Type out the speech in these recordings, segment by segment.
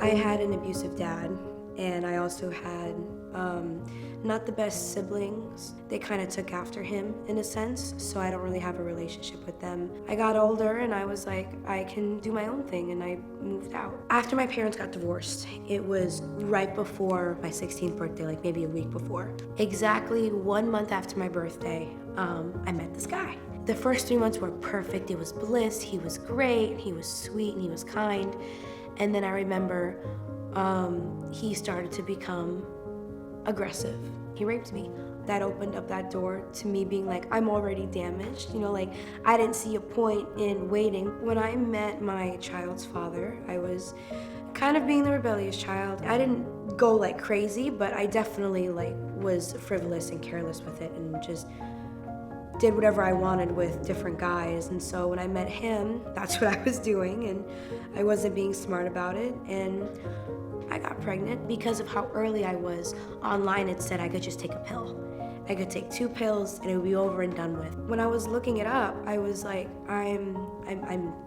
I had an abusive dad, and I also had not the best siblings. They kind of took after him in a sense, so I don't really have a relationship with them. I got older and I was like, I can do my own thing, and I moved out. After my parents got divorced, it was right before my 16th birthday, like maybe a week before. Exactly 1 month after my birthday, I met this guy. The first 3 months were perfect. It was bliss. He was great. He was sweet and he was kind. And then I remember he started to become aggressive. He raped me. That opened up that door to me being like, I'm already damaged. You know, like I didn't see a point in waiting. When I met my child's father, I was kind of being the rebellious child. I didn't go like crazy, but I definitely like was frivolous and careless with it and just did whatever I wanted with different guys. And so when I met him, that's what I was doing, and I wasn't being smart about it. And I got pregnant because of how early I was. Online it said I could just take a pill. I could take 2 pills and it would be over and done with. When I was looking it up, I was like, I'm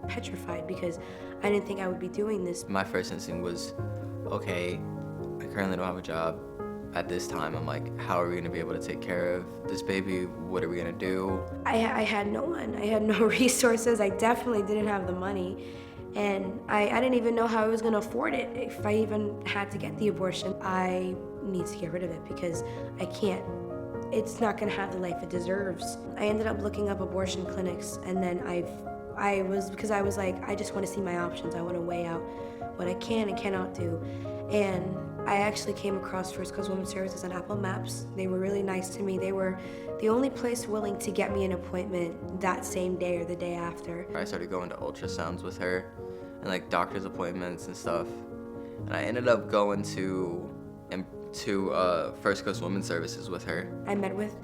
petrified because I didn't think I would be doing this. My first instinct was, okay, I currently don't have a job. At this time, I'm like, how are we gonna be able to take care of this baby? What are we gonna do? I had no one. I had no resources. I definitely didn't have the money. And I didn't even know how I was gonna afford it. If I even had to get the abortion, I need to get rid of it because I can't. It's not gonna have the life it deserves. I ended up looking up abortion clinics, and then because I was like, I just wanna see my options. I wanna weigh out what I can and cannot do. And I actually came across First Coast Women's Services on Apple Maps. They were really nice to me. They were the only place willing to get me an appointment that same day or the day after. I started going to ultrasounds with her and like doctor's appointments and stuff. And I ended up going to First Coast Women's Services with her. I met with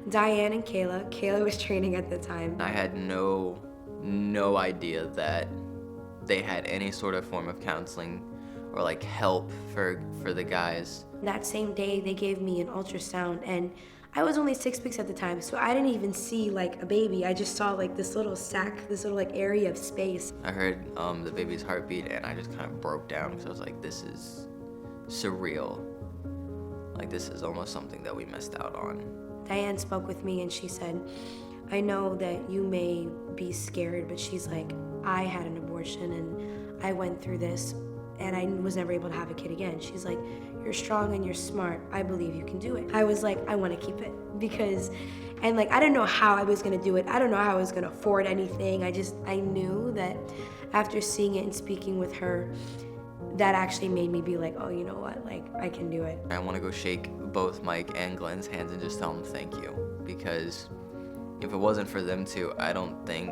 Diane and Kayla. Kayla was training at the time. I had no idea that they had any sort of form of counseling or like help for the guys. That same day they gave me an ultrasound, and I was only 6 weeks at the time, so I didn't even see like a baby. I just saw like this little sac, this little like area of space. I heard the baby's heartbeat and I just kind of broke down because I was like, this is surreal. Like this is almost something that we missed out on. Diane spoke with me and she said, I know that you may be scared, but she's like, I had an abortion and I went through this and I was never able to have a kid again. She's like, you're strong and you're smart. I believe you can do it. I was like, I want to keep it because, and like, I didn't know how I was going to do it. I don't know how I was going to afford anything. I knew that after seeing it and speaking with her, that actually made me be like, oh, you know what, like, I can do it. I want to go shake both Mike and Glenn's hands and just tell them thank you, because if it wasn't for them two, I don't think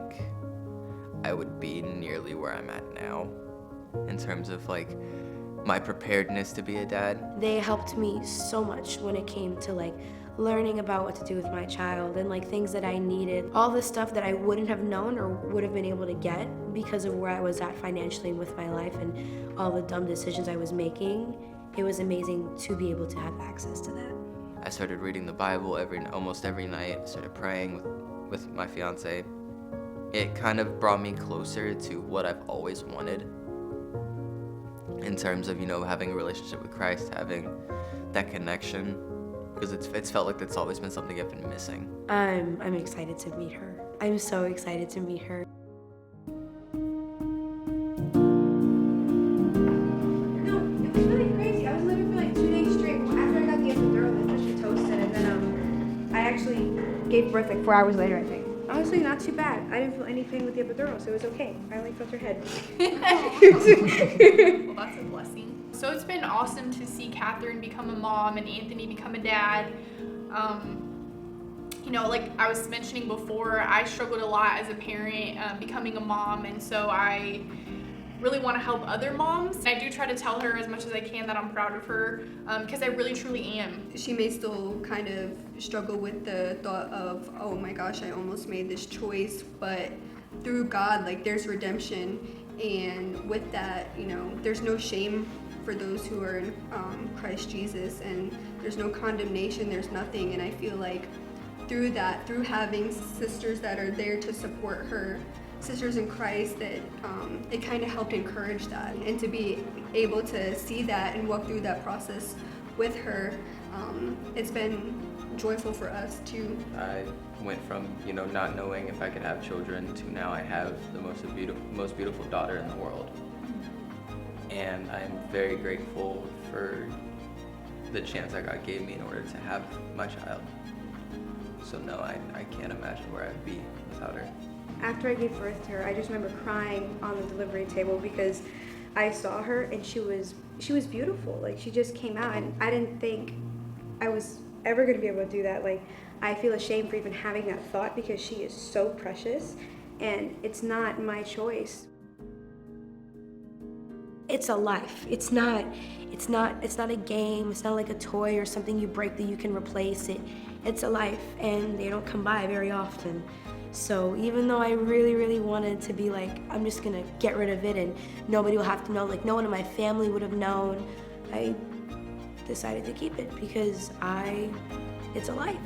I would be nearly where I'm at now in terms of like my preparedness to be a dad. They helped me so much when it came to like learning about what to do with my child and like things that I needed. All the stuff that I wouldn't have known or would have been able to get because of where I was at financially with my life and all the dumb decisions I was making. It was amazing to be able to have access to that. I started reading the Bible almost every night. I started praying with my fiance. It kind of brought me closer to what I've always wanted in terms of, you know, having a relationship with Christ, having that connection, because it's felt like that's always been something I've been missing. I'm excited to meet her. I'm so excited to meet her. No, it was really crazy. I was living for like 2 days straight. After I got the epidural, I just toasted, and then I actually gave birth like 4 hours later, I think. Honestly, not too bad. I didn't feel anything with the epidural, so it was okay. I only felt her head. Well, that's a blessing. So it's been awesome to see Catherine become a mom and Anthony become a dad. You know, like I was mentioning before, I struggled a lot as a parent becoming a mom, and so I really want to help other moms. And I do try to tell her as much as I can that I'm proud of her, because I really truly am. She may still kind of struggle with the thought of, oh my gosh, I almost made this choice, but through God, like there's redemption, and with that, you know, there's no shame for those who are in Christ Jesus, and there's no condemnation, there's nothing. And I feel like through that, through having sisters that are there to support her, sisters in Christ that it kind of helped encourage that, and to be able to see that and walk through that process with her, it's been joyful for us too. I went from, not knowing if I could have children to now I have the most beautiful daughter in the world. And I'm very grateful for the chance that God gave me in order to have my child. So no, I can't imagine where I'd be without her. After I gave birth to her, I just remember crying on the delivery table because I saw her and she was beautiful. Like, she just came out, and I didn't think I was ever going to be able to do that. Like, I feel ashamed for even having that thought because she is so precious, and it's not my choice. It's a life. It's not a game. It's not like a toy or something you break that you can replace it. It's a life, and they don't come by very often. So even though I really, really wanted to be like, I'm just gonna get rid of it and nobody will have to know, like no one in my family would have known, I decided to keep it because it's a life.